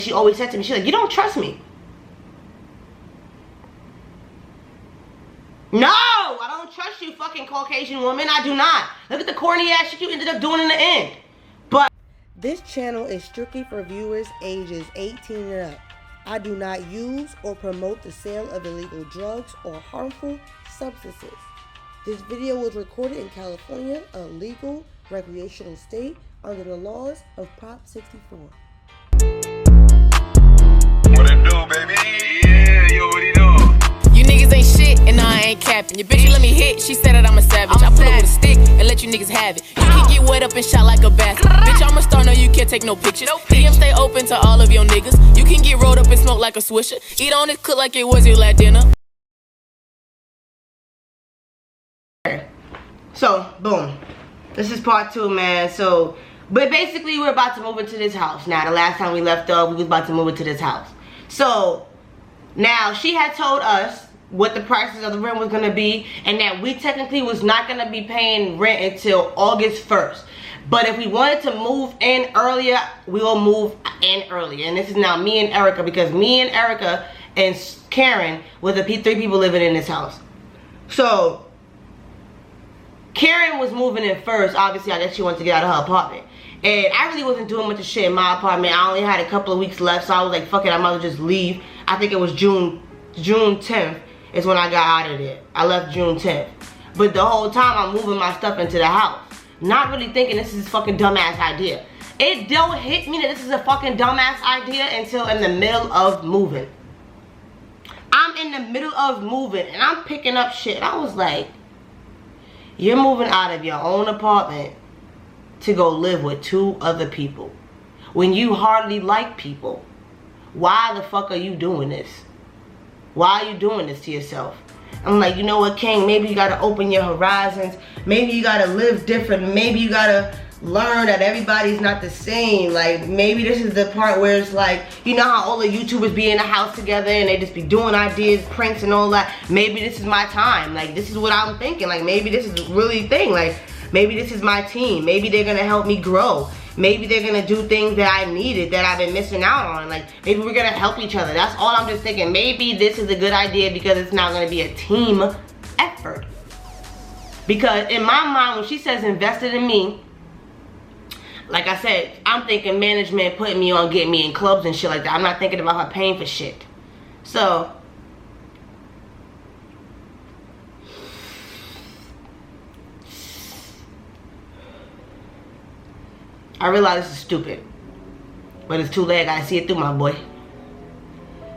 She always said to me, she's like, you don't trust me. No, I don't trust you, fucking Caucasian woman. I do not. Look at the corny ass shit you ended up doing in the end. But this channel is strictly for viewers ages 18 and up. I do not use or promote the sale of illegal drugs or harmful substances. This video was recorded in California, a legal recreational state under the laws of Prop 64. What it do, baby? Yeah, you already know. You niggas ain't shit, and I ain't capping. Your bitch, you let me hit, she said that I'm a savage. I pull her with a stick and let you niggas have it. You can get wet up and shot like a bastard. Bitch, I'm a star, no, you can't take no pictures. DM stay open to all of your niggas. You can get rolled up and smoke like a swisher. Eat on it, cook like it was your last dinner. So, boom. This is part 2, man. So, but basically, we're about to move into this house. Now, the last time we left off, we was about to move into this house. So, now, she had told us what the prices of the rent was going to be, and that we technically was not going to be paying rent until August 1st. But if we wanted to move in earlier, we will move in earlier. And this is now me and Erica, because me and Erica and Karen were the 3 people living in this house. So, Karen was moving in first. Obviously, I guess she wanted to get out of her apartment. And I really wasn't doing much of shit in my apartment. I only had a couple of weeks left, so I was like, fuck it, I might as well just leave. I think it was June 10th is when I got out of there. I left June 10th. But the whole time, I'm moving my stuff into the house. Not really thinking this is a fucking dumbass idea. It don't hit me that this is a fucking dumbass idea until in the middle of moving. I'm in the middle of moving, and I'm picking up shit. I was like, you're moving out of your own apartment to go live with 2 other people when you hardly like people. Why the fuck are you doing this? Why are you doing this to yourself? I'm like, you know what, King, maybe you gotta open your horizons. Maybe you gotta live different. Maybe you gotta learn that everybody's not the same. Like, maybe this is the part where it's like, you know how all the YouTubers be in the house together and they just be doing ideas, pranks and all that. Maybe this is my time. Like, this is what I'm thinking. Like, maybe this is really a thing. Like, maybe this is my team. Maybe they're gonna help me grow. Maybe they're gonna do things that I needed that I've been missing out on. Like, maybe we're gonna help each other. That's all I'm just thinking. Maybe this is a good idea because it's now gonna be a team effort. Because in my mind, when she says invested in me, like I said, I'm thinking management putting me on, getting me in clubs and shit like that. I'm not thinking about her paying for shit. So, I realize this is stupid, but it's too late. I gotta see it through, my boy.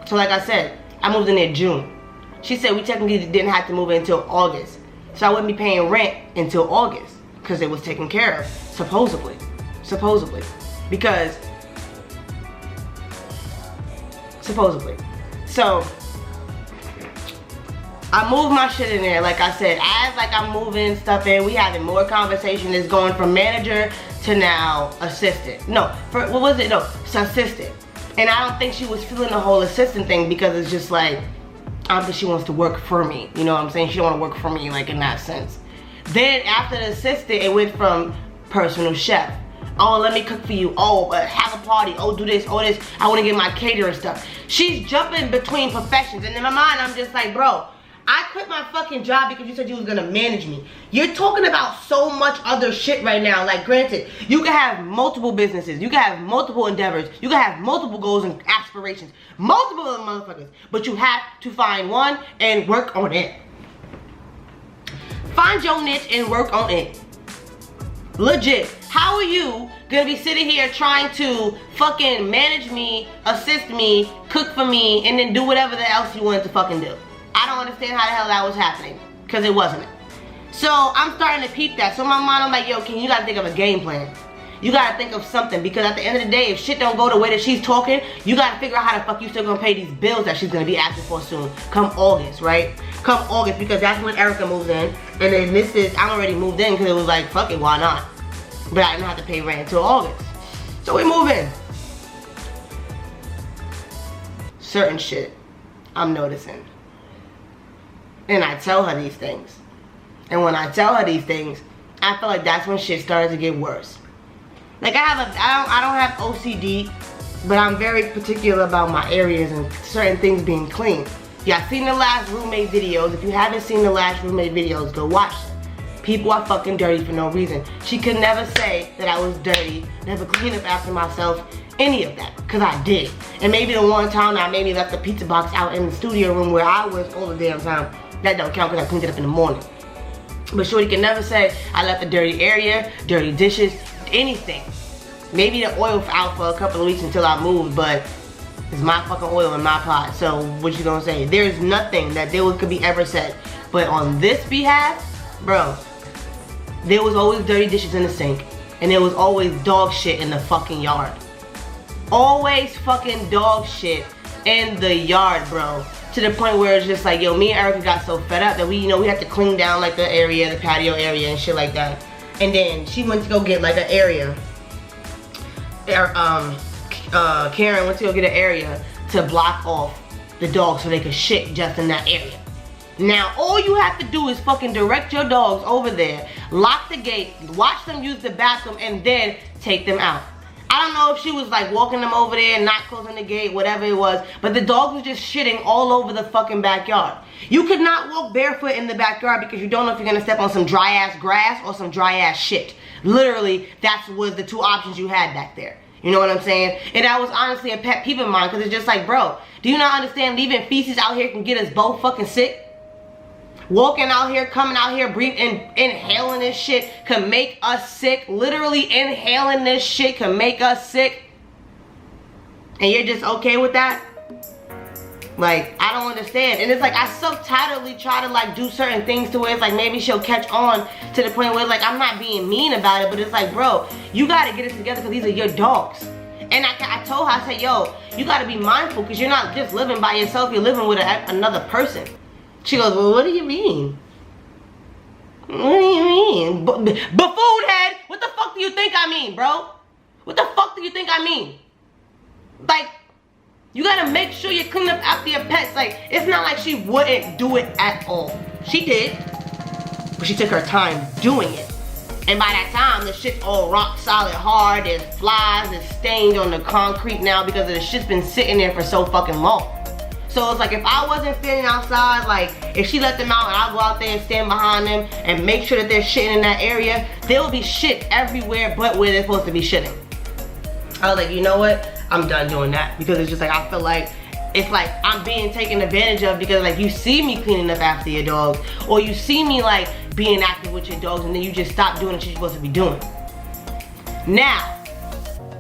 So like I said, I moved in there June. She said we technically didn't have to move in until August. So I wouldn't be paying rent until August because it was taken care of, supposedly. Supposedly. Because, supposedly. So, I moved my shit in there, like I said. As like I'm moving stuff in, we having more conversation. It's going from manager to now assistant. No, what was it? No, it's assistant. And I don't think she was feeling the whole assistant thing because it's just like, I don't think she wants to work for me. You know what I'm saying? She don't want to work for me, like in that sense. Then after the assistant, it went from personal chef. Oh, let me cook for you. Oh, but have a party. Oh, do this. Oh, this. I want to get my catering stuff. She's jumping between professions. And in my mind, I'm just like, bro, I quit my fucking job because you said you was going to manage me. You're talking about so much other shit right now. Like, granted, you can have multiple businesses. You can have multiple endeavors. You can have multiple goals and aspirations. Multiple of them motherfuckers. But you have to find one and work on it. Find your niche and work on it. Legit. How are you gonna be sitting here trying to fucking manage me, assist me, cook for me, and then do whatever else you wanted to fucking do? I don't understand how the hell that was happening, because it wasn't. So I'm starting to peep that. So in my mind, I'm like, yo, King, you gotta think of a game plan. You gotta think of something, because at the end of the day, if shit don't go the way that she's talking, you gotta figure out how the fuck you still gonna pay these bills that she's gonna be asking for soon. Come August, right? Come August, because that's when Erica moves in. And then this is, I'm already moved in because it was like, fuck it, why not? But I didn't have to pay rent until August. So we move in. Certain shit I'm noticing. And I tell her these things. And when I tell her these things, I feel like that's when shit started to get worse. Like I don't have OCD, but I'm very particular about my areas and certain things being clean. Y'all seen the last roommate videos. If you haven't seen the last roommate videos, go watch them. People are fucking dirty for no reason. She could never say that I was dirty, never clean up after myself, any of that, because I did. And maybe the one time I maybe left the pizza box out in the studio room where I was all the damn time. That don't count because I cleaned it up in the morning. But Shorty can never say I left a dirty area, dirty dishes, anything. Maybe the oil out for a couple of weeks until I moved, but it's my fucking oil in my pot. So what you gonna say? There's nothing that could be ever said. But on this behalf, bro, there was always dirty dishes in the sink, and there was always dog shit in the fucking yard. Always fucking dog shit in the yard, bro. To the point where it's just like, yo, me and Erica got so fed up that we had to clean down like the area, the patio area and shit like that. And then she went to go get like an area. Karen went to go get an area to block off the dogs so they could shit just in that area. Now, all you have to do is fucking direct your dogs over there, lock the gate, watch them use the bathroom, and then take them out. I don't know if she was like walking them over there, not closing the gate, whatever it was, but the dogs was just shitting all over the fucking backyard. You could not walk barefoot in the backyard because you don't know if you're gonna step on some dry ass grass or some dry ass shit. Literally, that was the two options you had back there. You know what I'm saying? And that was honestly a pet peeve of mine, because it's just like, bro, do you not understand leaving feces out here can get us both fucking sick? Walking out here, coming out here, breathing, inhaling this shit can make us sick. Literally inhaling this shit can make us sick. And you're just okay with that? Like, I don't understand. And it's like, I subtitly try to like do certain things to where it's like maybe she'll catch on to the point where like I'm not being mean about it, but it's like, bro, you gotta get it together because these are your dogs. And I told her, I said, yo, you gotta be mindful because you're not just living by yourself, you're living with another person. She goes, well, what do you mean? What do you mean? Buffoon head, what the fuck do you think I mean, bro? What the fuck do you think I mean? Like, you gotta make sure you clean up after your pets. Like, it's not like she wouldn't do it at all. She did, but she took her time doing it. And by that time, the shit's all rock solid hard. There's flies, there's stains on the concrete now because the shit's been sitting there for so fucking long. So it's like, if I wasn't standing outside, like if she let them out and I go out there and stand behind them and make sure that they're shitting in that area, there will be shit everywhere but where they're supposed to be shitting. I was like, you know what? I'm done doing that, because it's just like, I feel like it's like I'm being taken advantage of, because like you see me cleaning up after your dogs, or you see me like being active with your dogs, and then you just stop doing what you're supposed to be doing. Now,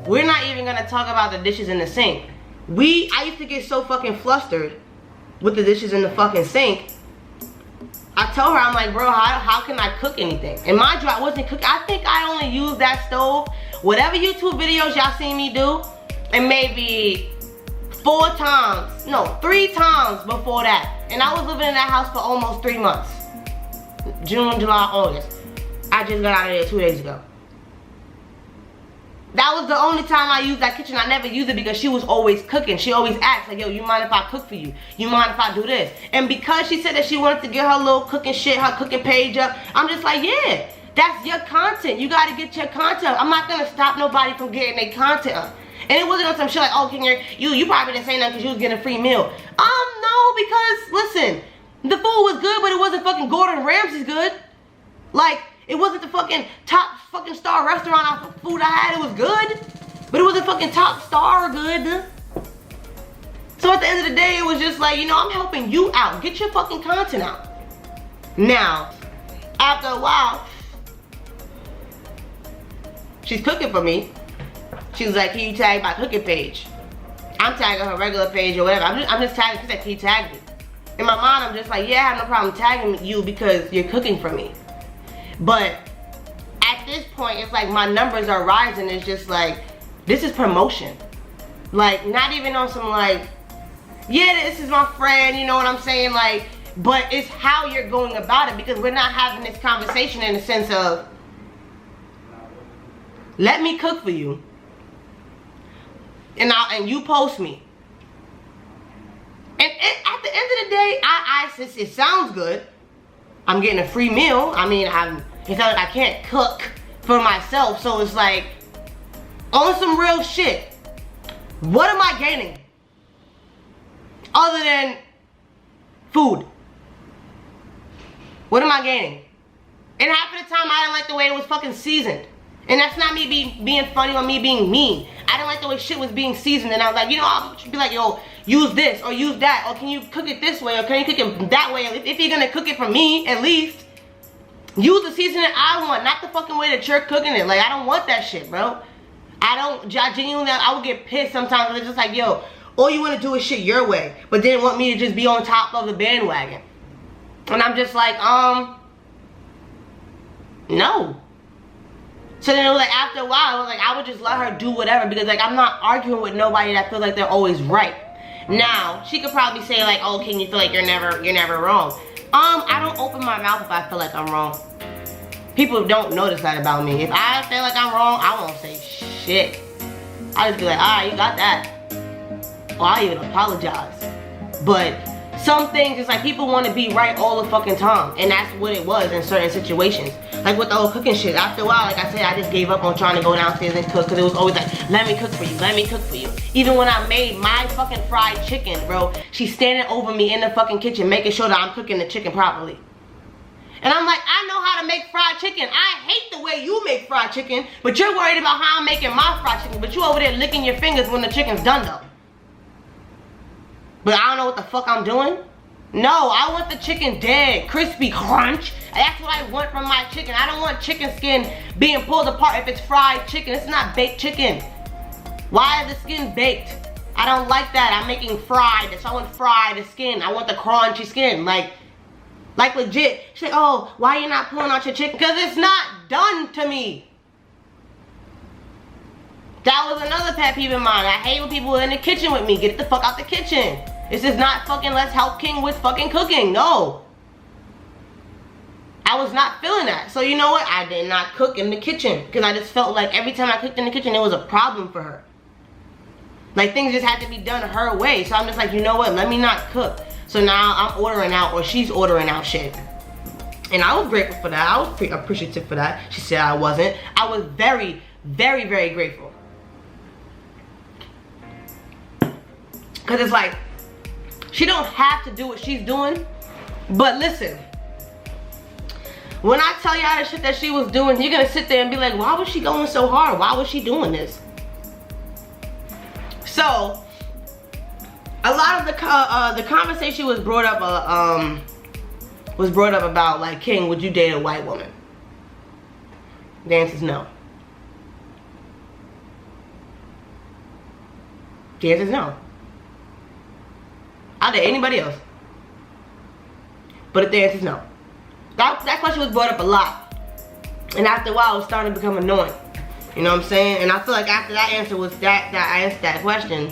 we're not even gonna talk about the dishes in the sink. I used to get so fucking flustered with the dishes in the fucking sink. I told her, I'm like, bro, how can I cook anything? And mind you, I wasn't cooking. I think I only used that stove, whatever YouTube videos y'all seen me do, and maybe 3 times before that. And I was living in that house for almost 3 months. June, July, August. I just got out of there 2 days ago. That was the only time I used that kitchen. I never used it because she was always cooking. She always asked, like, yo, you mind if I cook for you? You mind if I do this? And because she said that she wanted to get her little cooking shit, her cooking page up, I'm just like, yeah, that's your content. You gotta get your content up. I'm not gonna stop nobody from getting their content up. And it wasn't on some shit like, oh, you probably didn't say nothing because you was getting a free meal. No, because, listen, the food was good, but it wasn't fucking Gordon Ramsay's good. Like, it wasn't the fucking top fucking star restaurant food I had. It was good, but it wasn't fucking top star good. So at the end of the day, it was just like, you know, I'm helping you out. Get your fucking content out. Now, after a while, she's cooking for me. She was like, can you tag my cooking page? I'm tagging her regular page or whatever. I'm just tagging. She said, can you tag me? In my mind, I'm just like, yeah, I have no problem tagging you because you're cooking for me. But at this point, it's like my numbers are rising. It's just like, this is promotion. Like, not even on some like, yeah, this is my friend, you know what I'm saying? Like, but it's how you're going about it, because we're not having this conversation in the sense of, let me cook for you. And you post me. And at the end of the day, it sounds good. I'm getting a free meal. I mean, it's not like I can't cook for myself. So it's like, on some real shit. What am I gaining? Other than food. What am I gaining? And half of the time I didn't like the way it was fucking seasoned. And that's not me being funny or me being mean. I didn't like the way shit was being seasoned. And I was like, you know, I'll be like, yo, use this or use that. Or can you cook it this way? Or can you cook it that way? If you're gonna cook it for me, at least, use the seasoning I want. Not the fucking way that you're cooking it. Like, I don't want that shit, bro. I genuinely, I would get pissed sometimes. It's just like, yo, all you want to do is shit your way. But then want me to just be on top of the bandwagon. And I'm just like, no. So then it was like, after a while, I would just let her do whatever, because like I'm not arguing with nobody that feels like they're always right. Now, she could probably say like, oh, can you feel like you're never wrong? I don't open my mouth if I feel like I'm wrong. People don't notice that about me. If I feel like I'm wrong, I won't say shit. I just be like, alright, you got that. Or I even apologize. But some things, it's like people want to be right all the fucking time. And that's what it was in certain situations. Like with the whole cooking shit. After a while, like I said, I just gave up on trying to go downstairs and cook. Because it was always like, let me cook for you, let me cook for you. Even when I made my fucking fried chicken, bro, she's standing over me in the fucking kitchen making sure that I'm cooking the chicken properly. And I'm like, I know how to make fried chicken. I hate the way you make fried chicken, but you're worried about how I'm making my fried chicken. But you over there licking your fingers when the chicken's done though. But I don't know what the fuck I'm doing. No, I want the chicken dead, crispy, crunch. That's what I want from my chicken. I don't want chicken skin being pulled apart if it's fried chicken. It's not baked chicken. Why is the skin baked? I don't like that. I'm making fried, so I want fried the skin. I want the crunchy skin, like legit. She's like, oh, why are you not pulling out your chicken? Because it's not done to me. That was another pet peeve of mine. I hate when people are in the kitchen with me. Get the fuck out the kitchen. This is not fucking let's help King with fucking cooking. No. I was not feeling that. So you know what? I did not cook in the kitchen. Because I just felt like every time I cooked in the kitchen, it was a problem for her. Like things just had to be done her way. So I'm just like, you know what? Let me not cook. So now I'm ordering out, or she's ordering out shit. And I was grateful for that. I was pretty appreciative for that. She said I wasn't. I was very, very, very grateful. Because it's like, she don't have to do what she's doing. But listen, when I tell y'all the shit that she was doing, you're going to sit there and be like, why was she going so hard? Why was she doing this? So, a lot of the conversation was brought up about like, King, would you date a white woman? The answer is no. The answer is no. I'll date anybody else. But the answer is no. That question was brought up a lot. And after a while, it was starting to become annoying. You know what I'm saying? And I feel like after that answer was that I answered that question,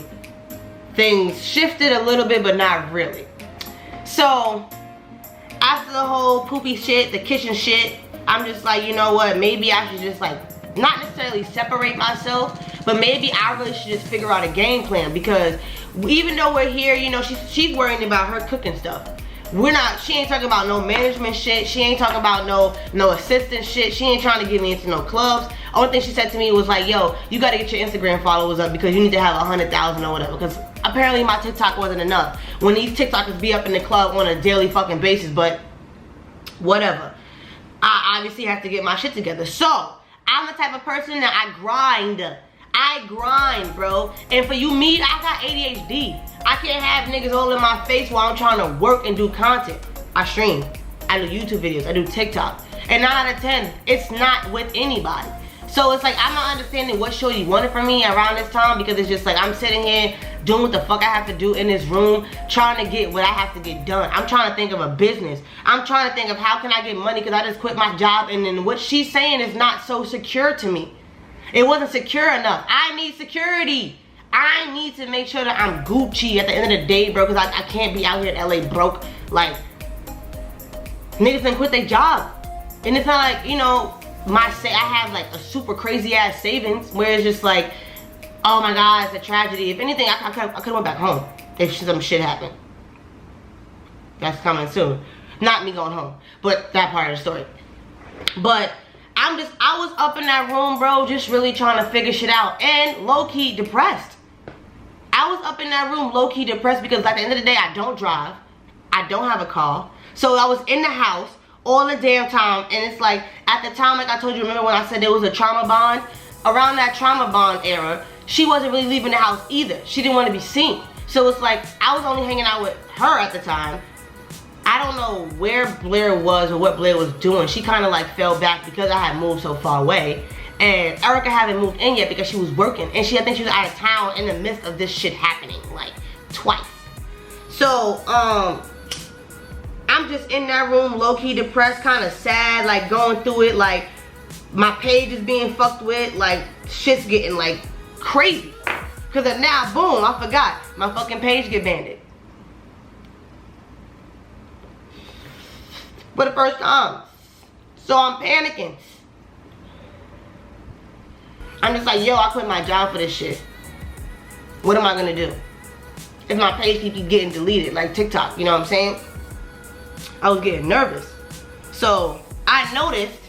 things shifted a little bit, but not really. So, after the whole poopy shit, the kitchen shit, I'm just like, you know what? Maybe I should just like, not necessarily separate myself, but maybe I really should just figure out a game plan. Because even though we're here, you know, she's worrying about her cooking stuff. She ain't talking about no management shit. She ain't talking about no assistant shit. She ain't trying to get me into no clubs. Only thing she said to me was like, yo, you gotta get your Instagram followers up because you need to have 100,000 or whatever. Because apparently my TikTok wasn't enough. When these TikTokers be up in the club on a daily fucking basis, but whatever. I obviously have to get my shit together. So, I'm the type of person that I grind, bro. And for you, me, I got ADHD. I can't have niggas all in my face while I'm trying to work and do content. I stream. I do YouTube videos. I do TikTok. And 9 out of 10, it's not with anybody. So it's like, I'm not understanding what show you wanted from me around this time, because it's just like, I'm sitting here doing what the fuck I have to do in this room, trying to get what I have to get done. I'm trying to think of a business. I'm trying to think of how can I get money, because I just quit my job, and then what she's saying is not so secure to me. It wasn't secure enough. I need security. I need to make sure that I'm Gucci at the end of the day, bro, because I can't be out here in LA broke. Like, niggas done quit their job. And it's not like, you know, I have like a super crazy ass savings where it's just like, oh my God, it's a tragedy. If anything, I could have went back home if some shit happened. That's coming soon. Not me going home, but that part of the story. But I was up in that room, bro, just really trying to figure shit out, and low-key depressed. I was up in that room low-key depressed because at the end of the day, I don't drive. I don't have a car. So I was in the house all the damn time. And it's like, at the time, like I told you, remember when I said there was a trauma bond? Around that trauma bond era, she wasn't really leaving the house either. She didn't want to be seen. So it's like, I was only hanging out with her at the time. I don't know where Blair was or what Blair was doing. She kind of like fell back because I had moved so far away. And Erica hadn't moved in yet because she was working. And I think she was out of town in the midst of this shit happening, like, twice. So, I'm just in that room, low-key depressed, kind of sad, like, going through it, like, my page is being fucked with, like, shit's getting, like, crazy. Because now, boom, I forgot, my fucking page get banned. For the first time. So I'm panicking. I'm just like, yo, I quit my job for this shit. What am I gonna do? If my page keeps getting deleted, like TikTok, you know what I'm saying? I was getting nervous. So I noticed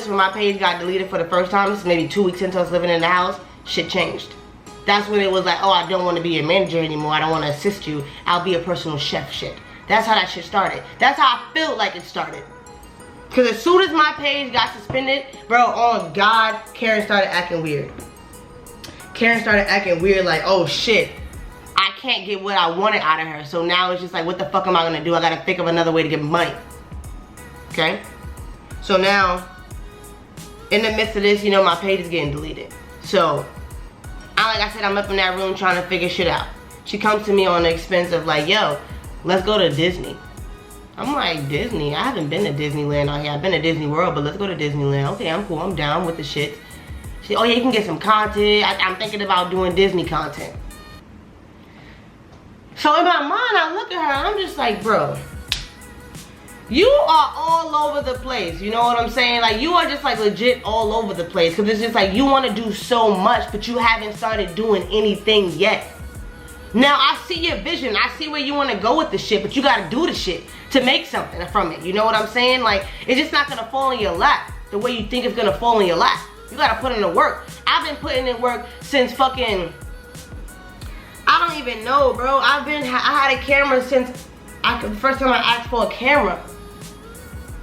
when my page got deleted for the first time, this is maybe 2 weeks into us living in the house, shit changed. That's when it was like, oh, I don't want to be your manager anymore. I don't want to assist you. I'll be a personal chef shit. That's how that shit started. That's how I feel like it started. Because as soon as my page got suspended, bro, oh God, Karen started acting weird. Karen started acting weird like, oh shit, I can't get what I wanted out of her. So now it's just like, what the fuck am I gonna do? I gotta think of another way to get money. Okay? So now, in the midst of this, you know, my page is getting deleted. So, like I said, I'm up in that room trying to figure shit out. She comes to me on the expense of like, yo, let's go to Disney. I'm like, Disney? I haven't been to Disneyland out here. I've been to Disney World, but let's go to Disneyland. Okay, I'm cool. I'm down with the shit. She, oh yeah, you can get some content. I'm thinking about doing Disney content. So in my mind, I look at her and I'm just like, bro, you are all over the place. You know what I'm saying? Like, you are just like legit all over the place. Because it's just like, you want to do so much, but you haven't started doing anything yet. Now, I see your vision. I see where you want to go with the shit, but you got to do the shit to make something from it. You know what I'm saying? Like, it's just not going to fall in your lap the way you think it's going to fall in your lap. You got to put in the work. I've been putting in work since fucking, I don't even know, bro. I had a camera since, the first time I asked for a camera.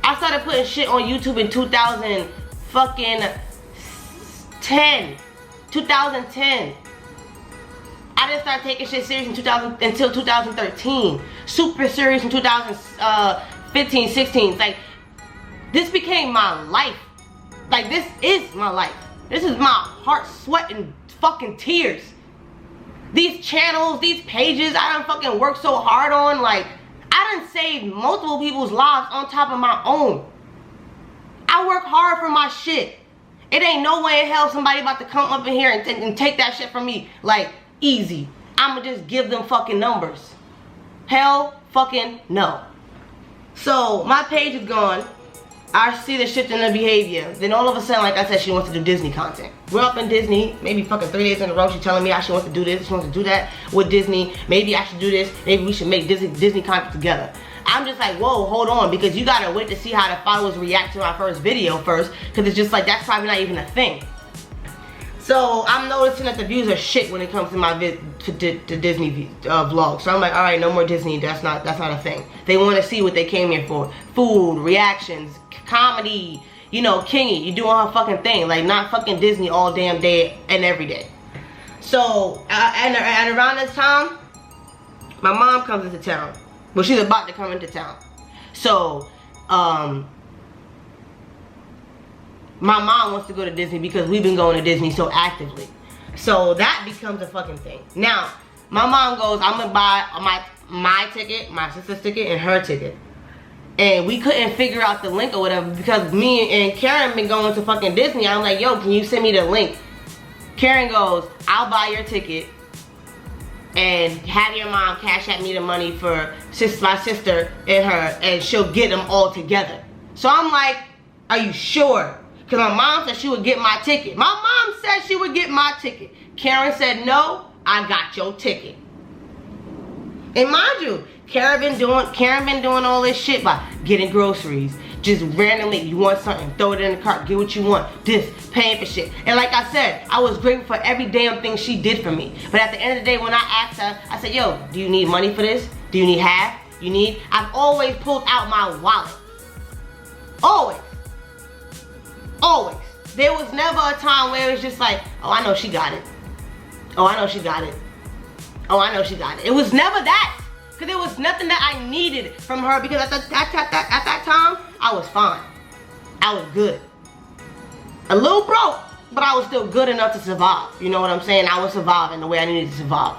I started putting shit on YouTube in 2010. I didn't start taking shit serious until 2013. Super serious in 2015, 16. Like, this became my life. Like, this is my life. This is my heart, sweat, and fucking tears. These channels, these pages, I done fucking worked so hard on. Like, I done saved multiple people's lives on top of my own. I work hard for my shit. It ain't no way in hell somebody about to come up in here and take that shit from me. Like, easy. I'ma just give them fucking numbers. Hell fucking no. So my page is gone. I see the shift in the behavior. Then all of a sudden, like I said, she wants to do Disney content. We're up in Disney, maybe fucking 3 days in a row. She's telling me she wants to do this, she wants to do that with Disney. Maybe I should do this. Maybe we should make Disney content together. I'm just like, whoa, hold on, because you gotta wait to see how the followers react to my first video first, because it's just like, that's probably not even a thing. So I'm noticing that the views are shit when it comes to my to Disney vlogs. So I'm like, all right, no more Disney. That's not a thing. They want to see what they came here for: food, reactions, comedy. You know, Kingy, you doing her fucking thing, like not fucking Disney all damn day and every day. So and around this time, my mom comes into town. Well, she's about to come into town. So my mom wants to go to Disney because we've been going to Disney so actively. So that becomes a fucking thing. Now, my mom goes, I'm gonna buy my ticket, my sister's ticket, and her ticket. And we couldn't figure out the link or whatever because me and Karen been going to fucking Disney. I'm like, yo, can you send me the link? Karen goes, I'll buy your ticket and have your mom cash at me the money for my sister and her, and she'll get them all together. So I'm like, are you sure? Because my mom said she would get my ticket. My mom said she would get my ticket. Karen said, no, I got your ticket. And mind you, Karen been doing all this shit by getting groceries, just randomly, you want something, throw it in the cart, get what you want, this, paying for shit. And like I said, I was grateful for every damn thing she did for me. But at the end of the day, when I asked her, I said, yo, do you need money for this? Do you need half? I've always pulled out my wallet. Always. Always. There was never a time where it was just like, oh, I know she got it. Oh, I know she got it. Oh, I know she got it. It was never that. Because there was nothing that I needed from her, because at that time, I was fine. I was good. A little broke, but I was still good enough to survive. You know what I'm saying? I was surviving the way I needed to survive.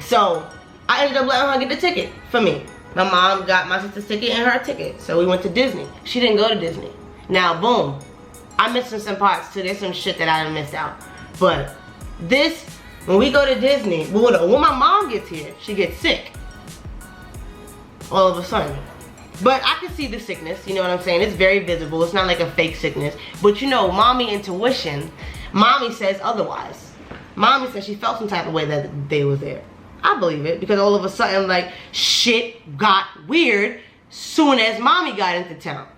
So, I ended up letting her get the ticket for me. My mom got my sister's ticket and her ticket. So we went to Disney. She didn't go to Disney. Now, boom. I'm missing some parts too. There's some shit that I done missed out. But this, when we go to Disney, when my mom gets here, she gets sick. All of a sudden. But I can see the sickness, you know what I'm saying? It's very visible. It's not like a fake sickness. But you know, mommy intuition, mommy says otherwise. Mommy says she felt some type of way that they was there. I believe it, because all of a sudden, like, shit got weird soon as mommy got into town.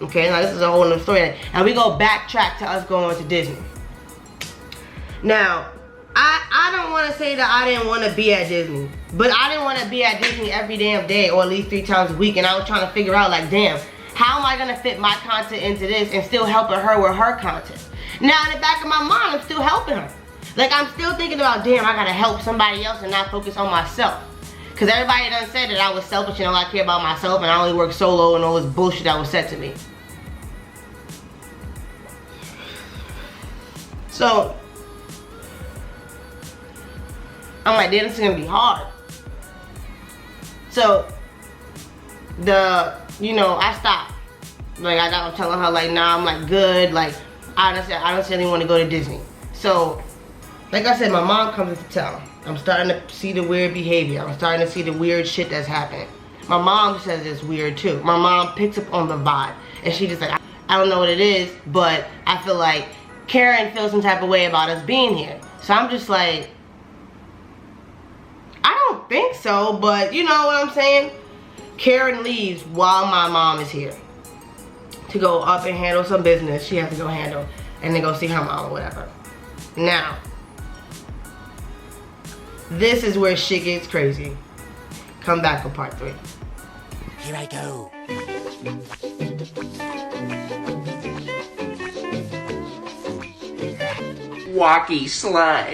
Okay, now this is a whole other story. And we go backtrack to us going to Disney. Now, I don't want to say that I didn't want to be at Disney, but I didn't want to be at Disney every damn day, or at least 3 times a week, and I was trying to figure out, like, damn, how am I going to fit my content into this and still helping her with her content? Now, in the back of my mind, I'm still helping her. Like, I'm still thinking about, damn, I got to help somebody else and not focus on myself. Because everybody done said that I was selfish and all I care about myself and I only work solo and all this bullshit that was said to me. So, I'm like, damn, this is going to be hard. So, I stopped. Like, I was telling her, like, nah, I'm like, good. Like, I don't necessarily want to go to Disney. So, like I said, my mom comes into town. I'm starting to see the weird behavior. I'm starting to see the weird shit that's happening. My mom says it's weird too. My mom picks up on the vibe. And she just like, I don't know what it is, but I feel like Karen feels some type of way about us being here. So I'm just like, I don't think so, but you know what I'm saying? Karen leaves while my mom is here to go up and handle some business she has to go handle, and then go see her mom or whatever. Now, this is where shit gets crazy. Come back for part 3. Here I go. Walkie slide.